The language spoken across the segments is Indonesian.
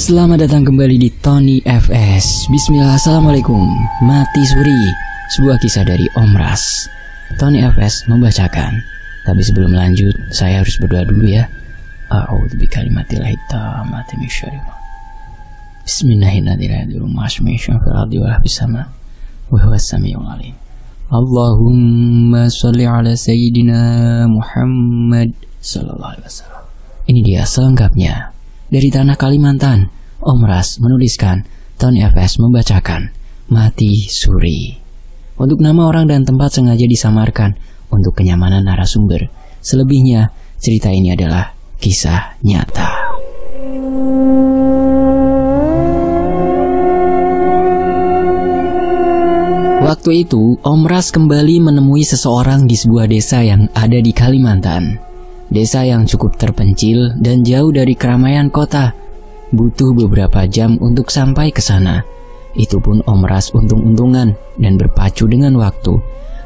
Selamat datang kembali di Tony FS. Bismillah, assalamualaikum. Mati Suri, sebuah kisah dari Om Ras. Tony FS membacakan. Tapi sebelum lanjut, saya harus berdoa dulu ya. A'udzu bikalimatillahit tammati min syarri ma. Bismillahirrahmanirrahim. Allahumma sholli ala sayyidina Muhammad sallallahu alaihi wasallam. Ini dia selengkapnya. Dari tanah Kalimantan, Om Ras menuliskan, Tony FS membacakan, Mati Suri. Untuk nama orang dan tempat sengaja disamarkan untuk kenyamanan narasumber. Selebihnya, cerita ini adalah kisah nyata. Waktu itu, Om Ras kembali menemui seseorang di sebuah desa yang ada di Kalimantan. Desa yang cukup terpencil dan jauh dari keramaian kota. Butuh beberapa jam untuk sampai ke sana. Itu pun Om Ras untung-untungan dan berpacu dengan waktu.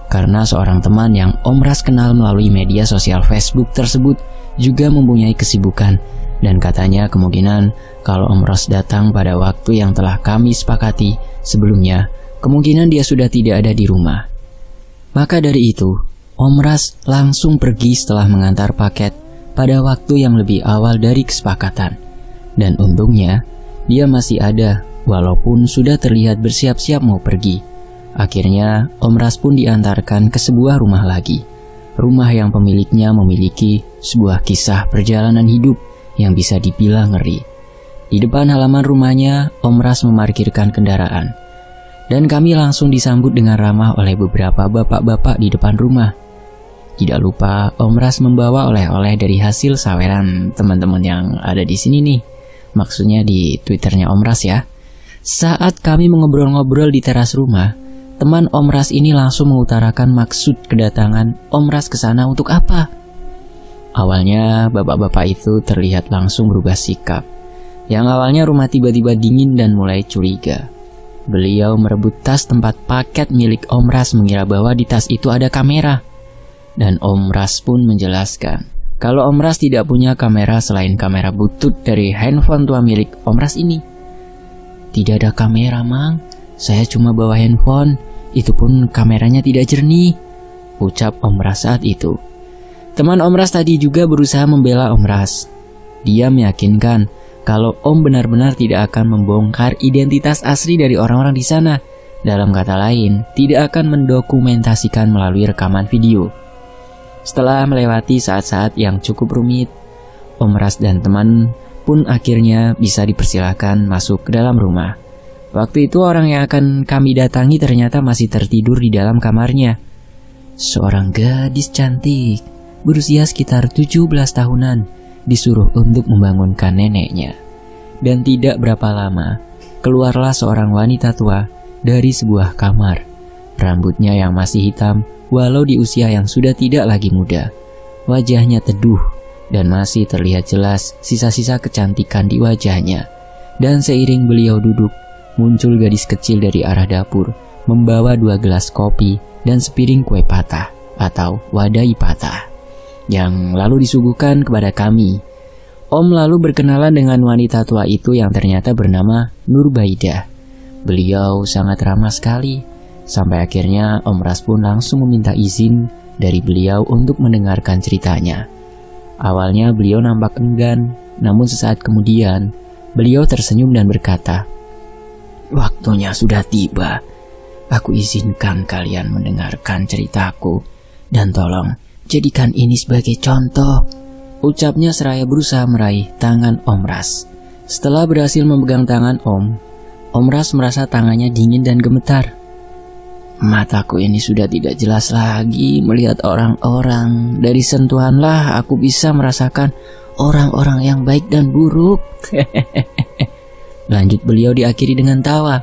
Karena seorang teman yang Om Ras kenal melalui media sosial Facebook tersebut juga mempunyai kesibukan. Dan katanya kemungkinan kalau Om Ras datang pada waktu yang telah kami sepakati sebelumnya, kemungkinan dia sudah tidak ada di rumah. Maka dari itu, Om Ras langsung pergi setelah mengantar paket pada waktu yang lebih awal dari kesepakatan. Dan untungnya, dia masih ada walaupun sudah terlihat bersiap-siap mau pergi. Akhirnya, Om Ras pun diantarkan ke sebuah rumah lagi. Rumah yang pemiliknya memiliki sebuah kisah perjalanan hidup yang bisa dibilang ngeri. Di depan halaman rumahnya, Om Ras memarkirkan kendaraan. Dan kami langsung disambut dengan ramah oleh beberapa bapak-bapak di depan rumah. Tidak lupa Om Ras membawa oleh-oleh dari hasil saweran teman-teman yang ada di sini nih. Maksudnya di Twitternya Om Ras ya. Saat kami mengobrol-ngobrol di teras rumah, teman Om Ras ini langsung mengutarakan maksud kedatangan Om Ras ke sana untuk apa. Awalnya bapak-bapak itu terlihat langsung berubah sikap. Yang awalnya rumah tiba-tiba dingin dan mulai curiga. Beliau merebut tas tempat paket milik Om Ras mengira bahwa di tas itu ada kamera. Dan Om Ras pun menjelaskan kalau Om Ras tidak punya kamera selain kamera butut dari handphone tua milik Om Ras ini. Tidak ada kamera, Mang. Saya cuma bawa handphone. Itu pun kameranya tidak jernih, ucap Om Ras saat itu. Teman Om Ras tadi juga berusaha membela Om Ras. Dia meyakinkan kalau Om benar-benar tidak akan membongkar identitas asli dari orang-orang di sana. Dalam kata lain, tidak akan mendokumentasikan melalui rekaman video. Setelah melewati saat-saat yang cukup rumit, Om Ras dan teman pun akhirnya bisa dipersilakan masuk ke dalam rumah. Waktu itu orang yang akan kami datangi ternyata masih tertidur di dalam kamarnya. Seorang gadis cantik, berusia sekitar 17 tahunan, disuruh untuk membangunkan neneknya. Dan tidak berapa lama, keluarlah seorang wanita tua dari sebuah kamar. Rambutnya yang masih hitam, walau di usia yang sudah tidak lagi muda. Wajahnya teduh dan masih terlihat jelas sisa-sisa kecantikan di wajahnya. Dan seiring beliau duduk, muncul gadis kecil dari arah dapur, membawa 2 gelas kopi dan sepiring kue patah atau wadai patah, yang lalu disuguhkan kepada kami. Om lalu berkenalan dengan wanita tua itu yang ternyata bernama Nurbaidah. Beliau sangat ramah sekali. Sampai akhirnya Om Ras pun langsung meminta izin dari beliau untuk mendengarkan ceritanya. Awalnya beliau nampak enggan, namun sesaat kemudian beliau tersenyum dan berkata, "Waktunya sudah tiba. Aku izinkan kalian mendengarkan ceritaku. Dan tolong jadikan ini sebagai contoh," ucapnya seraya berusaha meraih tangan Om Ras. Setelah berhasil memegang tangan Om Ras merasa tangannya dingin dan gemetar. "Mataku ini sudah tidak jelas lagi melihat orang-orang. Dari sentuhanlah aku bisa merasakan orang-orang yang baik dan buruk." Lanjut beliau diakhiri dengan tawa.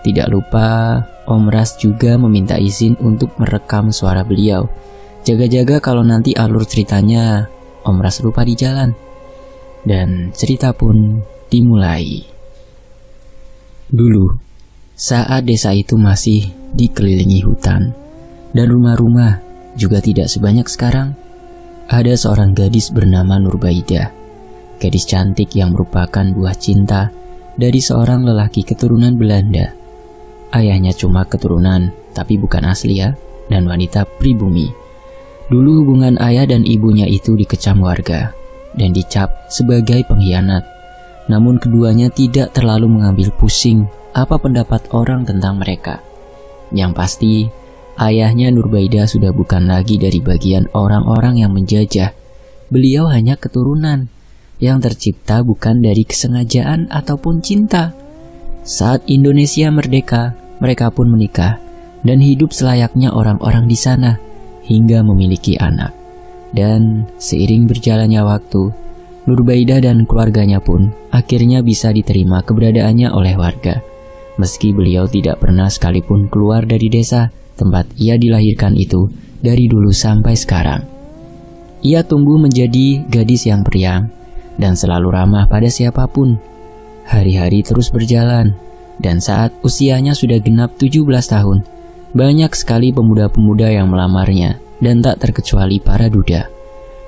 Tidak lupa Om Ras juga meminta izin untuk merekam suara beliau. Jaga-jaga kalau nanti alur ceritanya Om Ras lupa di jalan. Dan cerita pun dimulai. Dulu, saat desa itu masih dikelilingi hutan dan rumah-rumah juga tidak sebanyak sekarang, ada seorang gadis bernama Nurbaidah. gadis cantik yang merupakan buah cinta dari seorang lelaki keturunan Belanda. Ayahnya cuma keturunan, tapi bukan asli ya, dan wanita pribumi. Dulu hubungan ayah dan ibunya itu dikecam warga dan dicap sebagai pengkhianat. Namun keduanya tidak terlalu mengambil pusing apa pendapat orang tentang mereka. Yang pasti, ayahnya Nurbaidah sudah bukan lagi dari bagian orang-orang yang menjajah. Beliau hanya keturunan yang tercipta bukan dari kesengajaan ataupun cinta. Saat Indonesia merdeka, mereka pun menikah dan hidup selayaknya orang-orang di sana hingga memiliki anak. Dan seiring berjalannya waktu, Nurbaidah dan keluarganya pun akhirnya bisa diterima keberadaannya oleh warga. Meski beliau tidak pernah sekalipun keluar dari desa tempat ia dilahirkan itu dari dulu sampai sekarang. Ia tumbuh menjadi gadis yang periang dan selalu ramah pada siapapun. Hari-hari terus berjalan, dan saat usianya sudah genap 17 tahun, banyak sekali pemuda-pemuda yang melamarnya dan tak terkecuali para duda.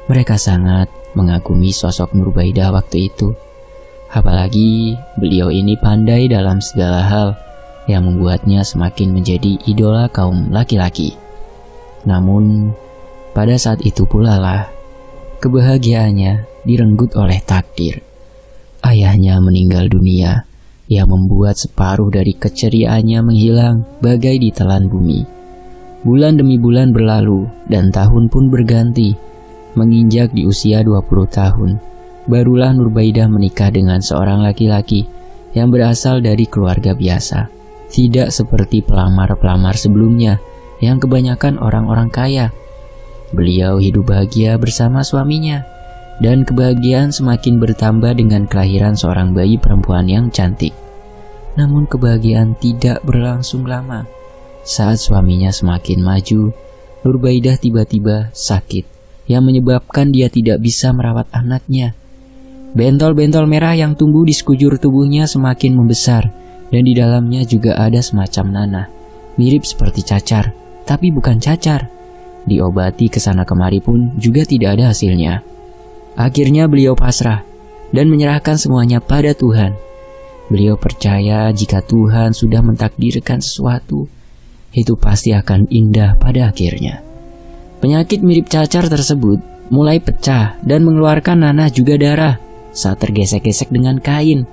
Mereka sangat mengagumi sosok Nurbaidah waktu itu. Apalagi beliau ini pandai dalam segala hal yang membuatnya semakin menjadi idola kaum laki-laki. Namun, pada saat itu pula lah, kebahagiaannya direnggut oleh takdir. Ayahnya meninggal dunia yang membuat separuh dari keceriaannya menghilang bagai ditelan bumi. Bulan demi bulan berlalu dan tahun pun berganti. Menginjak di usia 20 tahun, barulah Nurbaidah menikah dengan seorang laki-laki yang berasal dari keluarga biasa. Tidak seperti pelamar-pelamar sebelumnya yang kebanyakan orang-orang kaya. Beliau hidup bahagia bersama suaminya, dan kebahagiaan semakin bertambah dengan kelahiran seorang bayi perempuan yang cantik. Namun kebahagiaan tidak berlangsung lama. Saat suaminya semakin maju, Nurbaidah tiba-tiba sakit yang menyebabkan dia tidak bisa merawat anaknya. Bentol-bentol merah yang tumbuh di sekujur tubuhnya semakin membesar, dan di dalamnya juga ada semacam nanah, mirip seperti cacar, tapi bukan cacar. Diobati kesana kemari pun juga tidak ada hasilnya. Akhirnya beliau pasrah dan menyerahkan semuanya pada Tuhan. Beliau percaya jika Tuhan sudah mentakdirkan sesuatu, itu pasti akan indah pada akhirnya. Penyakit mirip cacar tersebut mulai pecah dan mengeluarkan nanah juga darah saat tergesek-gesek dengan kain.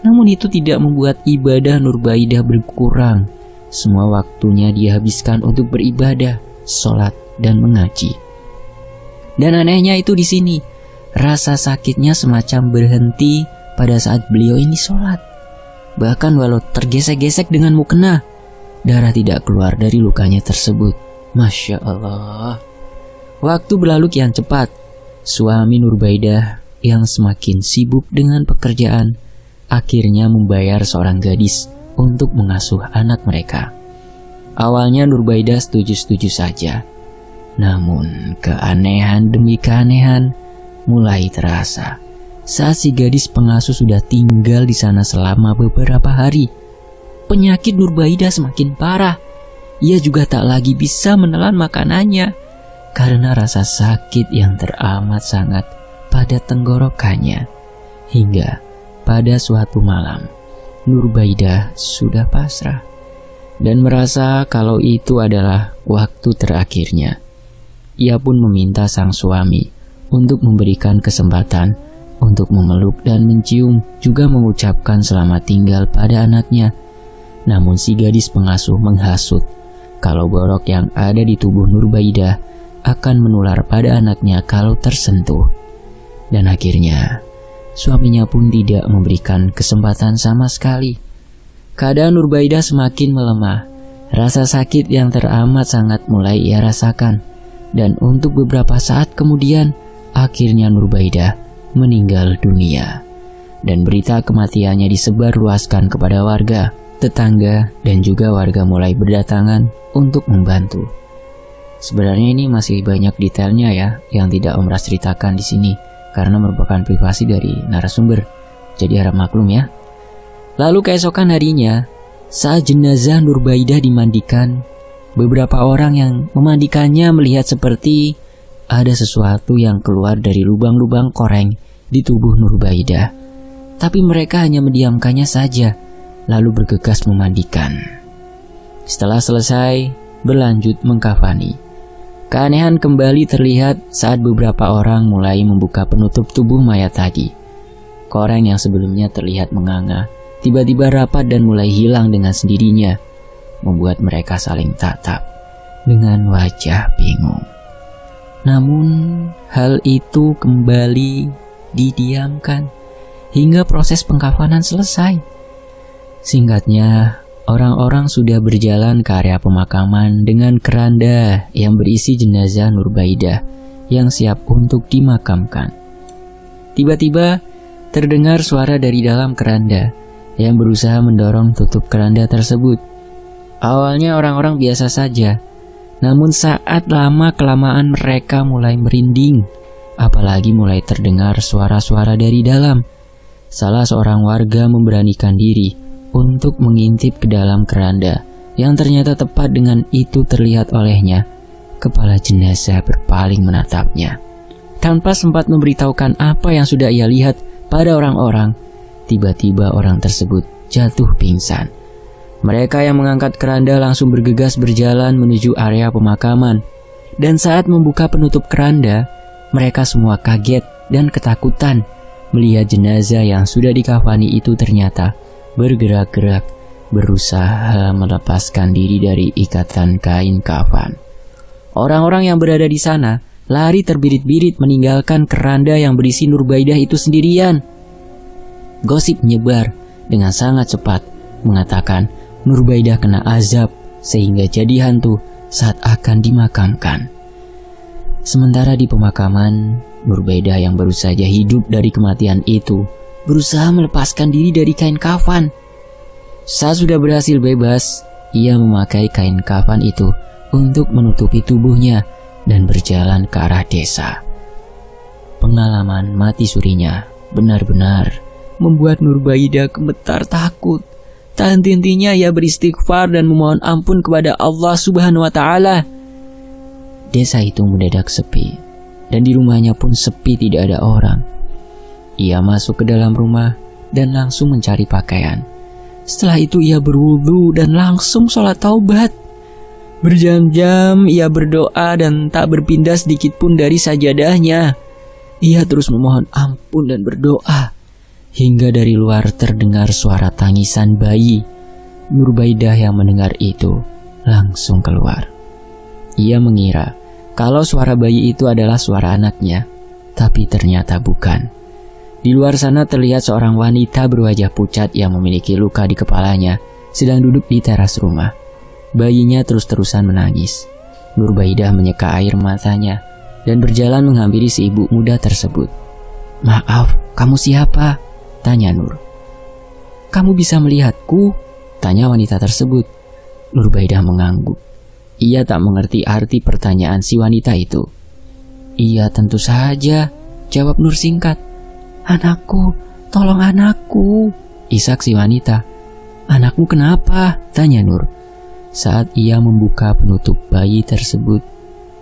Namun itu tidak membuat ibadah Nurbaidah berkurang. Semua waktunya dihabiskan untuk beribadah, sholat, dan mengaji. Dan anehnya itu di sini, rasa sakitnya semacam berhenti pada saat beliau ini sholat. Bahkan walau tergesek-gesek dengan mukena, darah tidak keluar dari lukanya tersebut. Masya Allah. Waktu berlalu kian cepat. Suami Nurbaidah yang semakin sibuk dengan pekerjaan akhirnya membayar seorang gadis untuk mengasuh anak mereka. Awalnya Nurbaidah setuju-setuju saja. Namun keanehan demi keanehan mulai terasa saat si gadis pengasuh sudah tinggal di sana selama beberapa hari. Penyakit Nurbaidah semakin parah. Ia juga tak lagi bisa menelan makanannya karena rasa sakit yang teramat sangat pada tenggorokannya. Hingga pada suatu malam, Nurbaidah sudah pasrah dan merasa kalau itu adalah waktu terakhirnya. Ia pun meminta sang suami untuk memberikan kesempatan untuk memeluk dan mencium, juga mengucapkan selamat tinggal pada anaknya. Namun si gadis pengasuh menghasut kalau borok yang ada di tubuh Nurbaidah akan menular pada anaknya kalau tersentuh. Dan akhirnya suaminya pun tidak memberikan kesempatan sama sekali. Keadaan Nurbaidah semakin melemah. Rasa sakit yang teramat sangat mulai ia rasakan. Dan untuk beberapa saat kemudian, akhirnya Nurbaidah meninggal dunia. Dan berita kematiannya disebarluaskan kepada warga, tetangga, dan juga warga mulai berdatangan untuk membantu. Sebenarnya ini masih banyak detailnya ya yang tidak Om Ras ceritakan di sini karena merupakan privasi dari narasumber. Jadi harap maklum ya. Lalu keesokan harinya, saat jenazah Nurbaidah dimandikan, beberapa orang yang memandikannya melihat seperti ada sesuatu yang keluar dari lubang-lubang koreng di tubuh Nurbaidah. Tapi mereka hanya mendiamkannya saja, lalu bergegas memandikan. Setelah selesai, berlanjut mengkafani. Keanehan kembali terlihat saat beberapa orang mulai membuka penutup tubuh mayat tadi. Koreng yang sebelumnya terlihat menganga, tiba-tiba rapat dan mulai hilang dengan sendirinya, membuat mereka saling tatap dengan wajah bingung. Namun, hal itu kembali didiamkan hingga proses pengkafanan selesai. Singkatnya, orang-orang sudah berjalan ke area pemakaman dengan keranda yang berisi jenazah Nurbaidah yang siap untuk dimakamkan. Tiba-tiba, terdengar suara dari dalam keranda yang berusaha mendorong tutup keranda tersebut. Awalnya orang-orang biasa saja, namun saat lama-kelamaan mereka mulai merinding, apalagi mulai terdengar suara-suara dari dalam. Salah seorang warga memberanikan diri untuk mengintip ke dalam keranda yang ternyata tepat dengan itu terlihat olehnya. Kepala jenazah berpaling menatapnya. Tanpa sempat memberitahukan apa yang sudah ia lihat pada orang-orang, tiba-tiba orang tersebut jatuh pingsan. Mereka yang mengangkat keranda langsung bergegas berjalan menuju area pemakaman. Dan saat membuka penutup keranda, mereka semua kaget dan ketakutan melihat jenazah yang sudah dikafani itu ternyata bergerak-gerak, berusaha melepaskan diri dari ikatan kain kafan. Orang-orang yang berada di sana lari terbirit-birit meninggalkan keranda yang berisi Nurbaidah itu sendirian. Gosip menyebar dengan sangat cepat mengatakan Nurbaidah kena azab sehingga jadi hantu saat akan dimakamkan. Sementara di pemakaman, Nurbaidah yang baru saja hidup dari kematian itu berusaha melepaskan diri dari kain kafan. Saat sudah berhasil bebas, ia memakai kain kafan itu untuk menutupi tubuhnya dan berjalan ke arah desa. Pengalaman mati surinya benar-benar membuat Nurbaidah gemetar takut. Tak henti-hentinya ia beristighfar dan memohon ampun kepada Allah Subhanahu wa Ta'ala. Desa itu mendadak sepi, dan di rumahnya pun sepi, tidak ada orang. Ia masuk ke dalam rumah dan langsung mencari pakaian. Setelah itu ia berwudu dan langsung sholat taubat. Berjam-jam ia berdoa dan tak berpindah sedikit pun dari sajadahnya. Ia terus memohon ampun dan berdoa, hingga dari luar terdengar suara tangisan bayi. Nurbaidah yang mendengar itu langsung keluar. Ia mengira kalau suara bayi itu adalah suara anaknya, tapi ternyata bukan. Di luar sana terlihat seorang wanita berwajah pucat yang memiliki luka di kepalanya sedang duduk di teras rumah. Bayinya terus-terusan menangis. Nurbaidah menyeka air matanya dan berjalan menghampiri si ibu muda tersebut. "Maaf, kamu siapa?" tanya Nur. "Kamu bisa melihatku?" tanya wanita tersebut. Nurbaidah mengangguk. Ia tak mengerti arti pertanyaan si wanita itu. "Iya, tentu saja," jawab Nur singkat. "Anakku, tolong anakku," isak si wanita. "Anakmu kenapa?" tanya Nur. Saat ia membuka penutup bayi tersebut,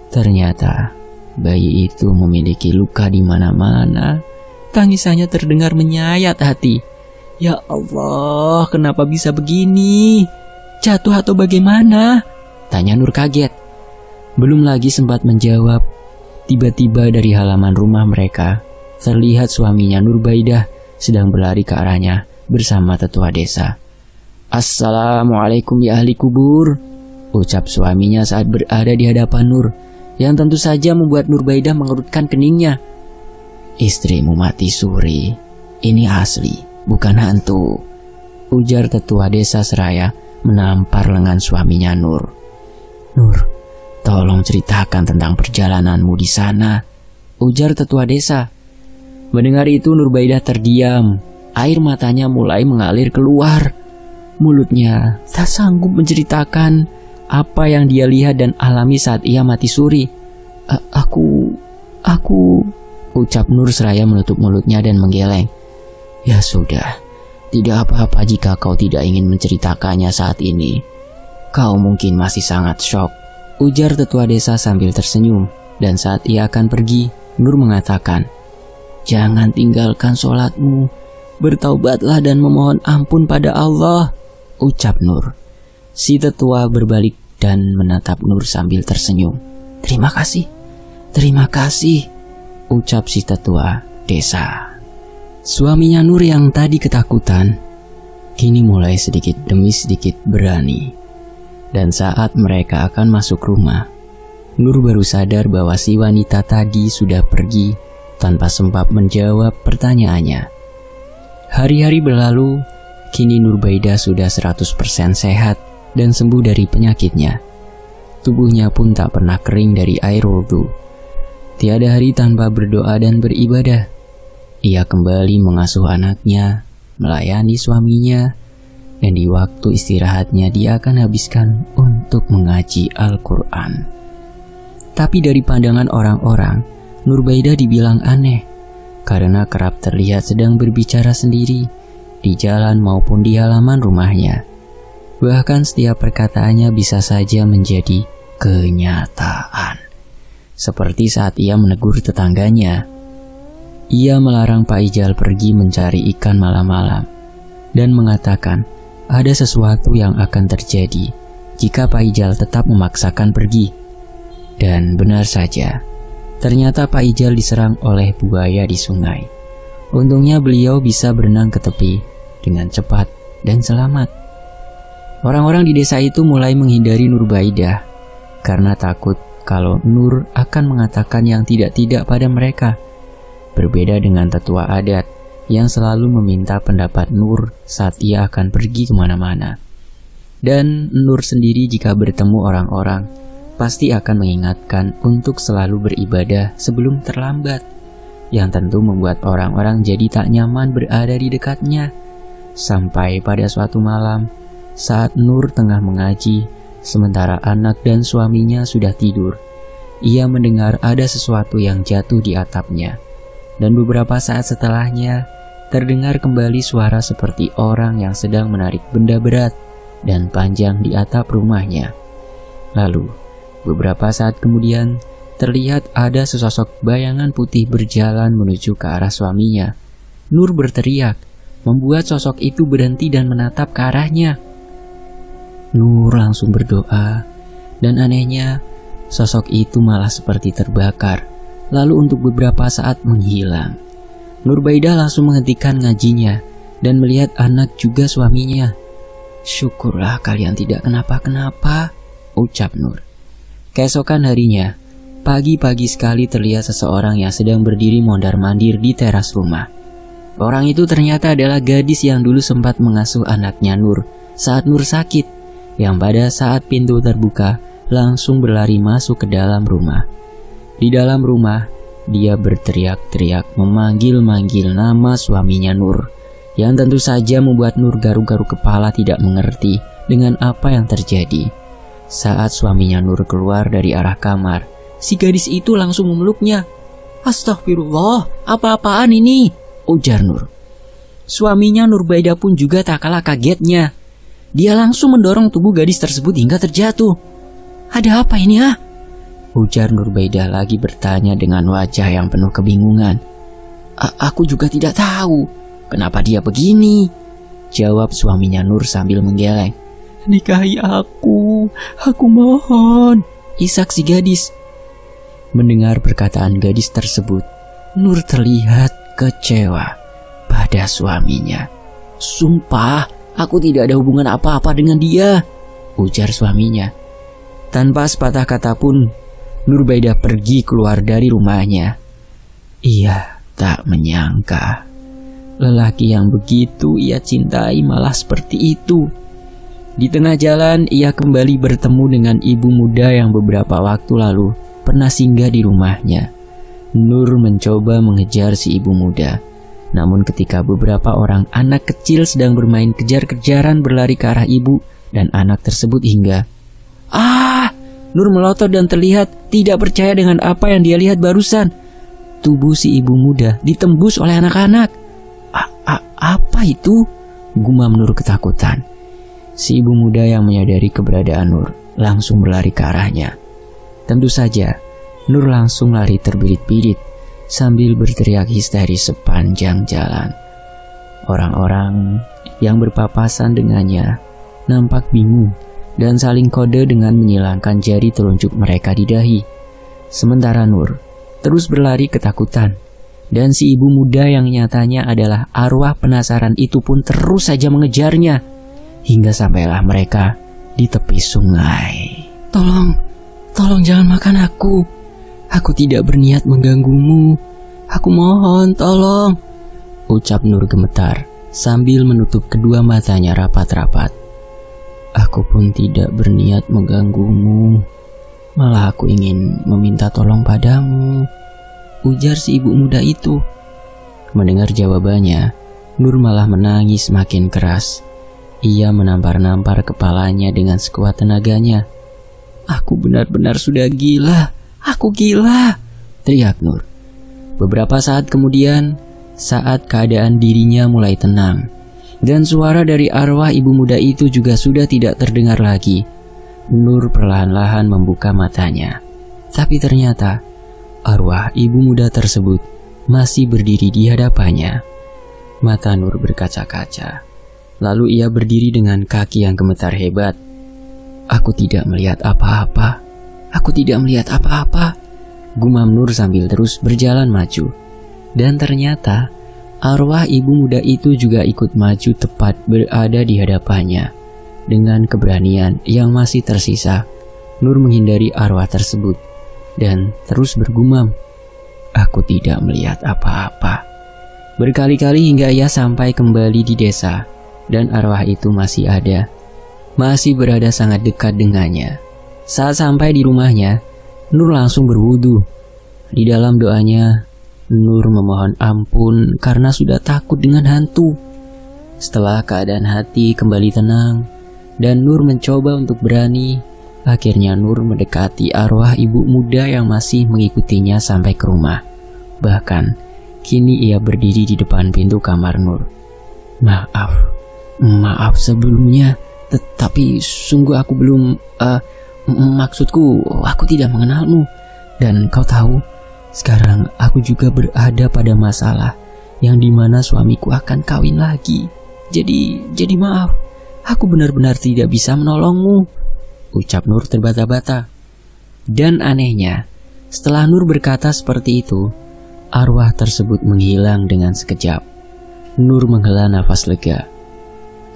ternyata bayi itu memiliki luka di mana-mana. Tangisannya terdengar menyayat hati. "Ya Allah, kenapa bisa begini? Jatuh atau bagaimana?" tanya Nur kaget. Belum lagi sempat menjawab, tiba-tiba dari halaman rumah mereka terlihat suaminya Nurbaidah sedang berlari ke arahnya bersama tetua desa. "Assalamualaikum ya ahli kubur," ucap suaminya saat berada di hadapan Nur, yang tentu saja membuat Nurbaidah mengerutkan keningnya. "Istrimu mati suri, ini asli, bukan hantu," ujar tetua desa seraya menampar lengan suaminya Nur. "Nur, tolong ceritakan tentang perjalananmu di sana," ujar tetua desa. Mendengar itu Nurbaidah terdiam, air matanya mulai mengalir keluar. Mulutnya tak sanggup menceritakan apa yang dia lihat dan alami saat ia mati suri. Aku, ucap Nur seraya menutup mulutnya dan menggeleng. "Ya sudah, tidak apa-apa jika kau tidak ingin menceritakannya saat ini. Kau mungkin masih sangat syok," ujar tetua desa sambil tersenyum. Dan saat ia akan pergi, Nur mengatakan, jangan tinggalkan sholatmu. Bertaubatlah dan memohon ampun pada Allah, ucap Nur. Si tetua berbalik dan menatap Nur sambil tersenyum. Terima kasih, ucap si tetua desa. Suaminya Nur yang tadi ketakutan, kini mulai sedikit demi sedikit berani. Dan saat mereka akan masuk rumah, Nur baru sadar bahwa si wanita tadi sudah pergi tanpa sempat menjawab pertanyaannya. Hari-hari berlalu, kini Nurbaidah sudah 100% sehat dan sembuh dari penyakitnya. Tubuhnya pun tak pernah kering dari air wudhu. Tiada hari tanpa berdoa dan beribadah. Ia kembali mengasuh anaknya, melayani suaminya, dan di waktu istirahatnya dia akan habiskan untuk mengaji Al-Quran. Tapi dari pandangan orang-orang, Nurbaidah dibilang aneh karena kerap terlihat sedang berbicara sendiri di jalan maupun di halaman rumahnya. Bahkan setiap perkataannya bisa saja menjadi kenyataan. Seperti saat ia menegur tetangganya. Ia melarang Pak Ijal pergi mencari ikan malam-malam dan mengatakan ada sesuatu yang akan terjadi jika Pak Ijal tetap memaksakan pergi. Dan benar saja, ternyata Pak Ijal diserang oleh buaya di sungai. Untungnya beliau bisa berenang ke tepi dengan cepat dan selamat. Orang-orang di desa itu mulai menghindari Nurbaidah karena takut kalau Nur akan mengatakan yang tidak-tidak pada mereka. Berbeda dengan tetua adat yang selalu meminta pendapat Nur saat ia akan pergi kemana-mana. Dan Nur sendiri jika bertemu orang-orang pasti akan mengingatkan untuk selalu beribadah sebelum terlambat, yang tentu membuat orang-orang jadi tak nyaman berada di dekatnya. Sampai pada suatu malam, saat Nur tengah mengaji, sementara anak dan suaminya sudah tidur, ia mendengar ada sesuatu yang jatuh di atapnya. Dan beberapa saat setelahnya, terdengar kembali suara seperti orang yang sedang menarik benda berat dan panjang di atap rumahnya. Lalu, beberapa saat kemudian, terlihat ada sesosok bayangan putih berjalan menuju ke arah suaminya. Nur berteriak, membuat sosok itu berhenti dan menatap ke arahnya. Nur langsung berdoa, dan anehnya, sosok itu malah seperti terbakar, lalu untuk beberapa saat menghilang. Nurbaidah langsung menghentikan ngajinya dan melihat anak juga suaminya. Syukurlah kalian tidak kenapa-kenapa, ucap Nur. Keesokan harinya, pagi-pagi sekali terlihat seseorang yang sedang berdiri mondar-mandir di teras rumah. Orang itu ternyata adalah gadis yang dulu sempat mengasuh anaknya Nur saat Nur sakit, yang pada saat pintu terbuka langsung berlari masuk ke dalam rumah. Di dalam rumah, dia berteriak-teriak memanggil-manggil nama suaminya Nur, yang tentu saja membuat Nur garu-garu kepala tidak mengerti dengan apa yang terjadi. Saat suaminya Nur keluar dari arah kamar, si gadis itu langsung memeluknya. Astagfirullah, apa-apaan ini? Ujar Nur. Suaminya Nurbaidah pun juga tak kalah kagetnya. Dia langsung mendorong tubuh gadis tersebut hingga terjatuh. Ada apa ini ah? Ujar Nurbaidah lagi bertanya dengan wajah yang penuh kebingungan. Aku juga tidak tahu kenapa dia begini, jawab suaminya Nur sambil menggeleng. Nikahi aku mohon, isak si gadis. Mendengar perkataan gadis tersebut, Nur terlihat kecewa pada suaminya. Sumpah, aku tidak ada hubungan apa-apa dengan dia, ujar suaminya. Tanpa sepatah kata pun, Nurbaidah pergi keluar dari rumahnya. Ia tak menyangka lelaki yang begitu ia cintai malah seperti itu. Di tengah jalan, ia kembali bertemu dengan ibu muda yang beberapa waktu lalu pernah singgah di rumahnya. Nur mencoba mengejar si ibu muda. Namun ketika beberapa orang anak kecil sedang bermain kejar-kejaran berlari ke arah ibu dan anak tersebut hingga Nur melotot dan terlihat tidak percaya dengan apa yang dia lihat barusan. Tubuh si ibu muda ditembus oleh anak-anak. Apa itu? Gumam Nur ketakutan. Si ibu muda yang menyadari keberadaan Nur langsung berlari ke arahnya. Tentu saja, Nur langsung lari terbirit-birit sambil berteriak histeris sepanjang jalan. Orang-orang yang berpapasan dengannya nampak bingung dan saling kode dengan menyilangkan jari telunjuk mereka di dahi. Sementara Nur terus berlari ketakutan, dan si ibu muda yang nyatanya adalah arwah penasaran itu pun terus saja mengejarnya, hingga sampailah mereka di tepi sungai. Tolong jangan makan aku. Aku tidak berniat mengganggumu. Aku mohon, tolong, ucap Nur gemetar sambil menutup kedua matanya rapat-rapat. Aku pun tidak berniat mengganggumu. Malah aku ingin meminta tolong padamu, ujar si ibu muda itu. Mendengar jawabannya, Nur malah menangis makin keras. Ia menampar-nampar kepalanya dengan sekuat tenaganya. Aku benar-benar sudah gila. Aku gila, teriak Nur. Beberapa saat kemudian, saat keadaan dirinya mulai tenang dan suara dari arwah ibu muda itu juga sudah tidak terdengar lagi, Nur perlahan-lahan membuka matanya. Tapi ternyata arwah ibu muda tersebut masih berdiri di hadapannya. Mata Nur berkaca-kaca. Lalu ia berdiri dengan kaki yang gemetar hebat. Aku tidak melihat apa-apa. Aku tidak melihat apa-apa, gumam Nur sambil terus berjalan maju. Dan ternyata arwah ibu muda itu juga ikut maju tepat berada di hadapannya. Dengan keberanian yang masih tersisa, Nur menghindari arwah tersebut dan terus bergumam, aku tidak melihat apa-apa. Berkali-kali hingga ia sampai kembali di desa, dan arwah itu masih ada, masih berada sangat dekat dengannya. Saat sampai di rumahnya, Nur langsung berwudu. Di dalam doanya, Nur memohon ampun karena sudah takut dengan hantu. Setelah keadaan hati kembali tenang dan Nur mencoba untuk berani, akhirnya Nur mendekati arwah ibu muda yang masih mengikutinya sampai ke rumah. Bahkan, kini ia berdiri di depan pintu kamar Nur. Maaf sebelumnya, tetapi sungguh aku belum... maksudku, aku tidak mengenalmu. Dan kau tahu, sekarang aku juga berada pada masalah yang dimana suamiku akan kawin lagi. Jadi maaf, aku benar-benar tidak bisa menolongmu, ucap Nur terbata-bata. Dan anehnya, setelah Nur berkata seperti itu, arwah tersebut menghilang dengan sekejap. Nur menghela nafas lega.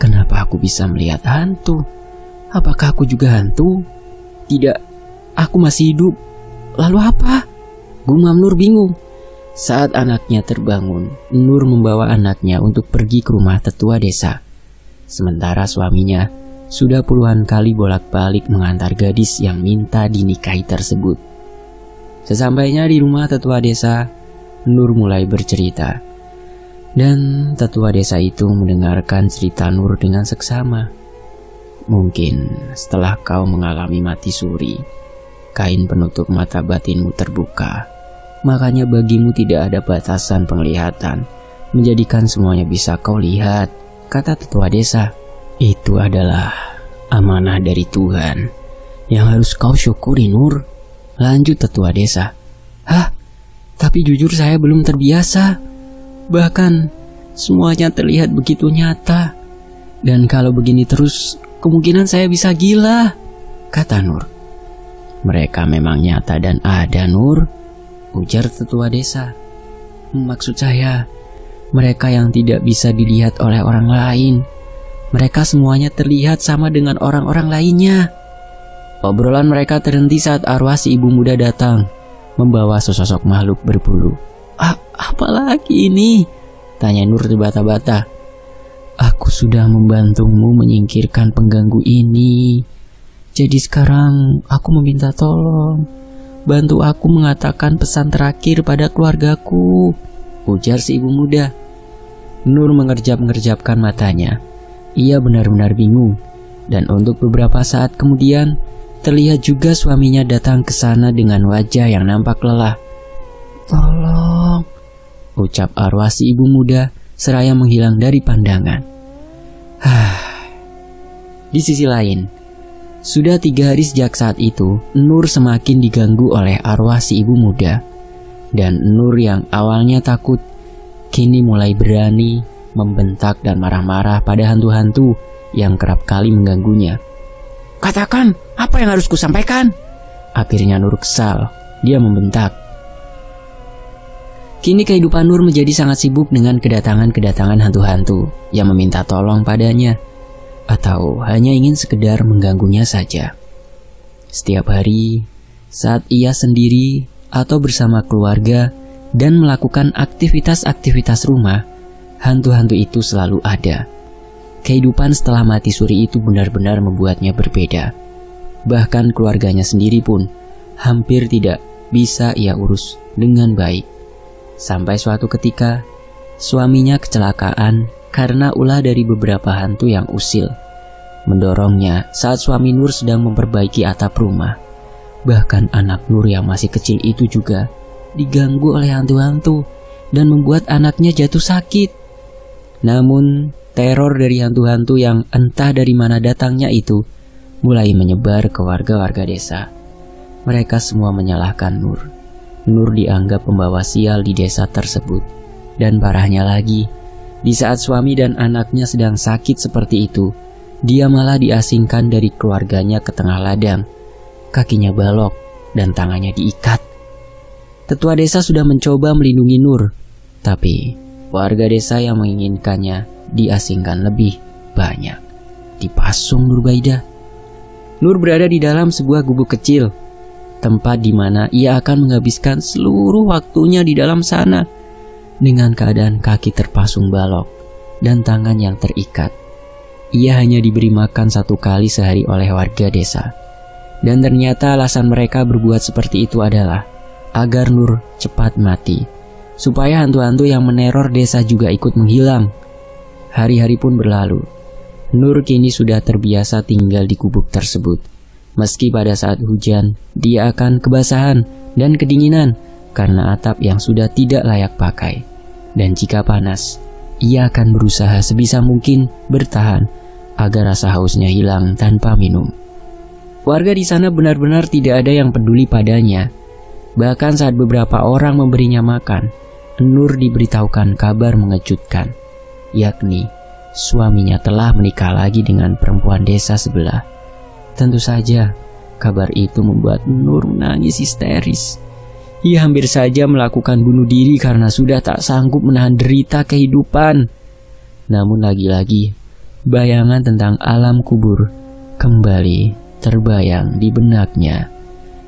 Kenapa aku bisa melihat hantu? Apakah aku juga hantu? Tidak, aku masih hidup. Lalu apa? Gumam Nur bingung. Saat anaknya terbangun, Nur membawa anaknya untuk pergi ke rumah tetua desa. Sementara suaminya sudah puluhan kali bolak-balik mengantar gadis yang minta dinikahi tersebut. Sesampainya di rumah tetua desa, Nur mulai bercerita. Dan tetua desa itu mendengarkan cerita Nur dengan seksama. Mungkin setelah kau mengalami mati suri, kain penutup mata batinmu terbuka. Makanya bagimu tidak ada batasan penglihatan, menjadikan semuanya bisa kau lihat, kata tetua desa. Itu adalah amanah dari Tuhan yang harus kau syukuri, Nur, lanjut tetua desa. Hah? Tapi jujur saya belum terbiasa. Bahkan semuanya terlihat begitu nyata. Dan kalau begini terus, kemungkinan saya bisa gila, kata Nur. Mereka memang nyata dan ada, Nur, ujar tetua desa. Maksud saya, mereka yang tidak bisa dilihat oleh orang lain. Mereka semuanya terlihat sama dengan orang-orang lainnya. Obrolan mereka terhenti saat arwah si ibu muda datang, membawa sesosok makhluk berbulu. Apalagi ini? Tanya Nur terbata-bata. Aku sudah membantumu menyingkirkan pengganggu ini. Jadi sekarang aku meminta tolong. Bantu aku mengatakan pesan terakhir pada keluargaku, ujar si ibu muda. Nur mengerjap-ngerjapkan matanya. Ia benar-benar bingung. Dan untuk beberapa saat kemudian, terlihat juga suaminya datang ke sana dengan wajah yang nampak lelah. Tolong, ucap arwah si ibu muda seraya menghilang dari pandangan. Di sisi lain, sudah 3 hari sejak saat itu, Nur semakin diganggu oleh arwah si ibu muda. Dan Nur yang awalnya takut, kini mulai berani membentak dan marah-marah pada hantu-hantu yang kerap kali mengganggunya. "Katakan, apa yang harus kusampaikan?" Akhirnya Nur kesal, dia membentak. Kini kehidupan Nur menjadi sangat sibuk dengan kedatangan hantu-hantu yang meminta tolong padanya, atau hanya ingin sekedar mengganggunya saja. Setiap hari, saat ia sendiri atau bersama keluarga dan melakukan aktivitas-aktivitas rumah, hantu-hantu itu selalu ada. Kehidupan setelah mati suri itu benar-benar membuatnya berbeda. Bahkan keluarganya sendiri pun hampir tidak bisa ia urus dengan baik. Sampai suatu ketika, suaminya kecelakaan karena ulah dari beberapa hantu yang usil mendorongnya saat suami Nur sedang memperbaiki atap rumah. Bahkan anak Nur yang masih kecil itu juga diganggu oleh hantu-hantu dan membuat anaknya jatuh sakit. Namun, teror dari hantu-hantu yang entah dari mana datangnya itu mulai menyebar ke warga-warga desa. Mereka semua menyalahkan Nur. Nur dianggap pembawa sial di desa tersebut. Dan parahnya lagi, di saat suami dan anaknya sedang sakit seperti itu, dia malah diasingkan dari keluarganya ke tengah ladang. Kakinya balok dan tangannya diikat. Tetua desa sudah mencoba melindungi Nur, tapi warga desa yang menginginkannya diasingkan lebih banyak. Dipasung Nurbaidah. Nur berada di dalam sebuah gubuk kecil, tempat di mana ia akan menghabiskan seluruh waktunya di dalam sana, dengan keadaan kaki terpasung balok dan tangan yang terikat. Ia hanya diberi makan 1 kali sehari oleh warga desa. Dan ternyata alasan mereka berbuat seperti itu adalah agar Nur cepat mati, supaya hantu-hantu yang meneror desa juga ikut menghilang. Hari-hari pun berlalu. Nur kini sudah terbiasa tinggal di gubuk tersebut. Meski pada saat hujan, dia akan kebasahan dan kedinginan karena atap yang sudah tidak layak pakai. Dan jika panas, ia akan berusaha sebisa mungkin bertahan agar rasa hausnya hilang tanpa minum. Warga di sana benar-benar tidak ada yang peduli padanya. Bahkan saat beberapa orang memberinya makan, Nur diberitahukan kabar mengejutkan, yakni suaminya telah menikah lagi dengan perempuan desa sebelah. Tentu saja, kabar itu membuat Nur menangis histeris. Ia hampir saja melakukan bunuh diri karena sudah tak sanggup menahan derita kehidupan. Namun lagi-lagi, bayangan tentang alam kubur kembali terbayang di benaknya,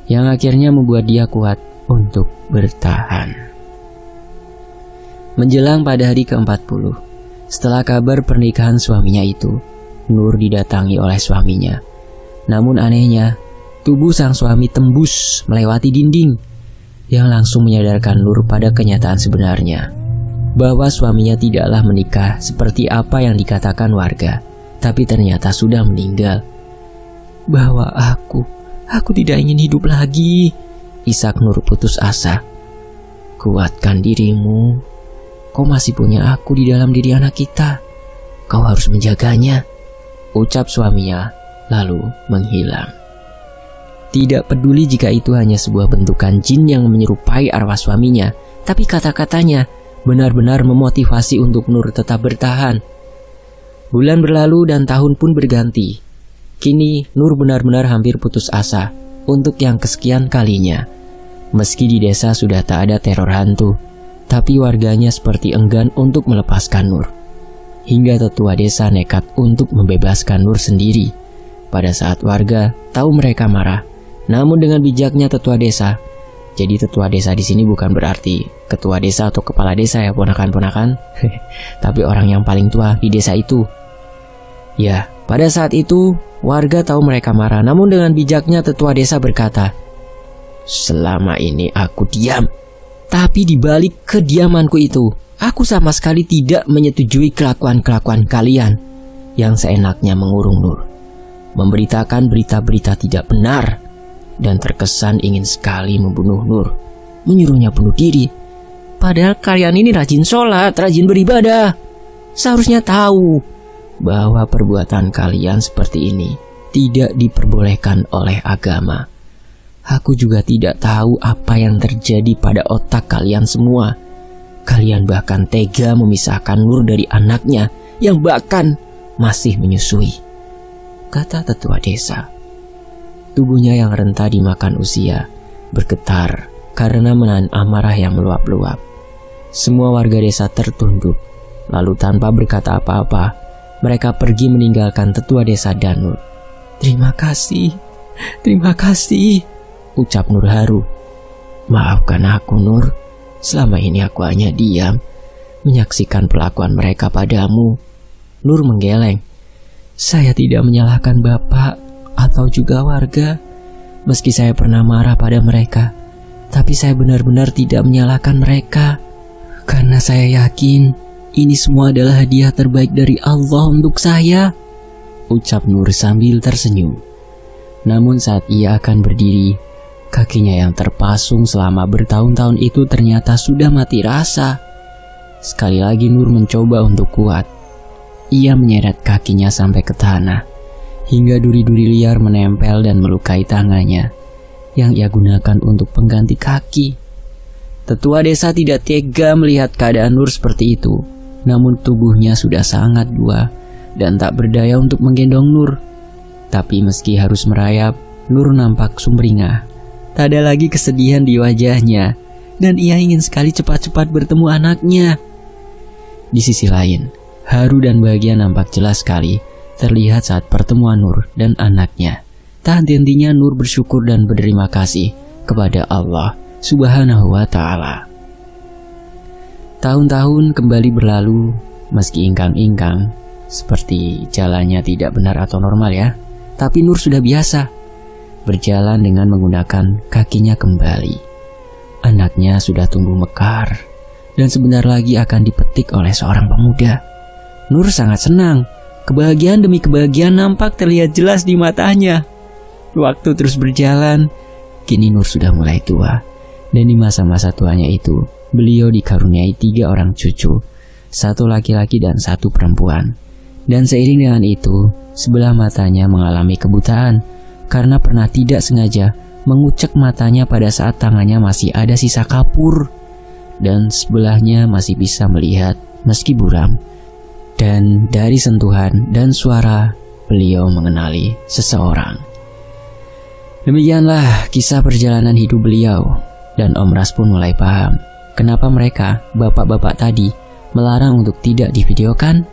yang akhirnya membuat dia kuat untuk bertahan. Menjelang pada hari ke-40, setelah kabar pernikahan suaminya itu, Nur didatangi oleh suaminya. Namun anehnya, tubuh sang suami tembus melewati dinding, yang langsung menyadarkan Nur pada kenyataan sebenarnya, bahwa suaminya tidaklah menikah seperti apa yang dikatakan warga, tapi ternyata sudah meninggal. Bahwa aku tidak ingin hidup lagi, isak Nur putus asa. Kuatkan dirimu, kau masih punya aku di dalam diri anak kita. Kau harus menjaganya, ucap suaminya, lalu menghilang. Tidak peduli jika itu hanya sebuah bentukan jin yang menyerupai arwah suaminya, tapi kata-katanya benar-benar memotivasi untuk Nur tetap bertahan. Bulan berlalu dan tahun pun berganti. Kini Nur benar-benar hampir putus asa untuk yang kesekian kalinya. Meski di desa sudah tak ada teror hantu, tapi warganya seperti enggan untuk melepaskan Nur. Hingga tetua desa nekat untuk membebaskan Nur sendiri. Pada saat warga tahu mereka marah, namun dengan bijaknya tetua desa. Jadi tetua desa di sini bukan berarti ketua desa atau kepala desa ya ponakan-ponakan, tapi orang yang paling tua di desa itu. Ya, pada saat itu warga tahu mereka marah, namun dengan bijaknya tetua desa berkata, "Selama ini aku diam, tapi di balik kediamanku itu, aku sama sekali tidak menyetujui kelakuan-kelakuan kalian yang seenaknya mengurung Nur, memberitakan berita-berita tidak benar, dan terkesan ingin sekali membunuh Nur, menyuruhnya bunuh diri. Padahal kalian ini rajin sholat, rajin beribadah. Seharusnya tahu bahwa perbuatan kalian seperti ini tidak diperbolehkan oleh agama. Aku juga tidak tahu apa yang terjadi pada otak kalian semua. Kalian bahkan tega memisahkan Nur dari anaknya yang bahkan masih menyusui, kata tetua desa. Tubuhnya yang renta dimakan usia bergetar karena menahan amarah yang meluap-luap. Semua warga desa tertunduk, lalu tanpa berkata apa-apa, mereka pergi meninggalkan tetua desa dan Nur. Terima kasih, ucap Nur haru. Maafkan aku, Nur. Selama ini aku hanya diam, menyaksikan perlakuan mereka padamu. Nur menggeleng. Saya tidak menyalahkan Bapak atau juga warga. Meski saya pernah marah pada mereka, tapi saya benar-benar tidak menyalahkan mereka. Karena saya yakin ini semua adalah hadiah terbaik dari Allah untuk saya, ucap Nur sambil tersenyum. Namun saat ia akan berdiri, kakinya yang terpasung selama bertahun-tahun itu ternyata sudah mati rasa. Sekali lagi Nur mencoba untuk kuat. Ia menyeret kakinya sampai ke tanah, hingga duri-duri liar menempel dan melukai tangannya yang ia gunakan untuk pengganti kaki. Tetua desa tidak tega melihat keadaan Nur seperti itu, namun tubuhnya sudah sangat tua dan tak berdaya untuk menggendong Nur. Tapi meski harus merayap, Nur nampak sumringah. Tak ada lagi kesedihan di wajahnya, dan ia ingin sekali cepat-cepat bertemu anaknya. Di sisi lain, haru dan bahagia nampak jelas sekali terlihat saat pertemuan Nur dan anaknya. Tak henti-hentinya Nur bersyukur dan berterima kasih kepada Allah Subhanahu wa Ta'ala. Tahun-tahun kembali berlalu, meski ingkang-ingkang seperti jalannya tidak benar atau normal ya, tapi Nur sudah biasa berjalan dengan menggunakan kakinya kembali. Anaknya sudah tumbuh mekar dan sebentar lagi akan dipetik oleh seorang pemuda. Nur sangat senang. Kebahagiaan demi kebahagiaan nampak terlihat jelas di matanya. Waktu terus berjalan, kini Nur sudah mulai tua. Dan di masa-masa tuanya itu, beliau dikaruniai 3 orang cucu, 1 laki-laki dan 1 perempuan. Dan seiring dengan itu, sebelah matanya mengalami kebutaan karena pernah tidak sengaja mengucek matanya pada saat tangannya masih ada sisa kapur. Dan sebelahnya masih bisa melihat meski buram. Dan dari sentuhan dan suara, beliau mengenali seseorang. Demikianlah kisah perjalanan hidup beliau. Dan Om Ras pun mulai paham kenapa mereka, bapak-bapak tadi, melarang untuk tidak divideokan.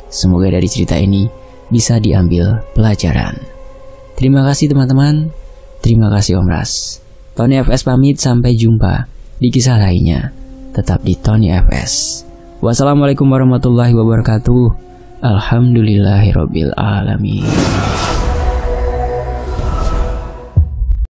Semoga dari cerita ini bisa diambil pelajaran. Terima kasih teman-teman. Terima kasih Om Ras. Tony FS pamit, sampai jumpa di kisah lainnya. Tetap di Tony FS. Wassalamualaikum warahmatullahi wabarakatuh. Alhamdulillahirabbil alamin.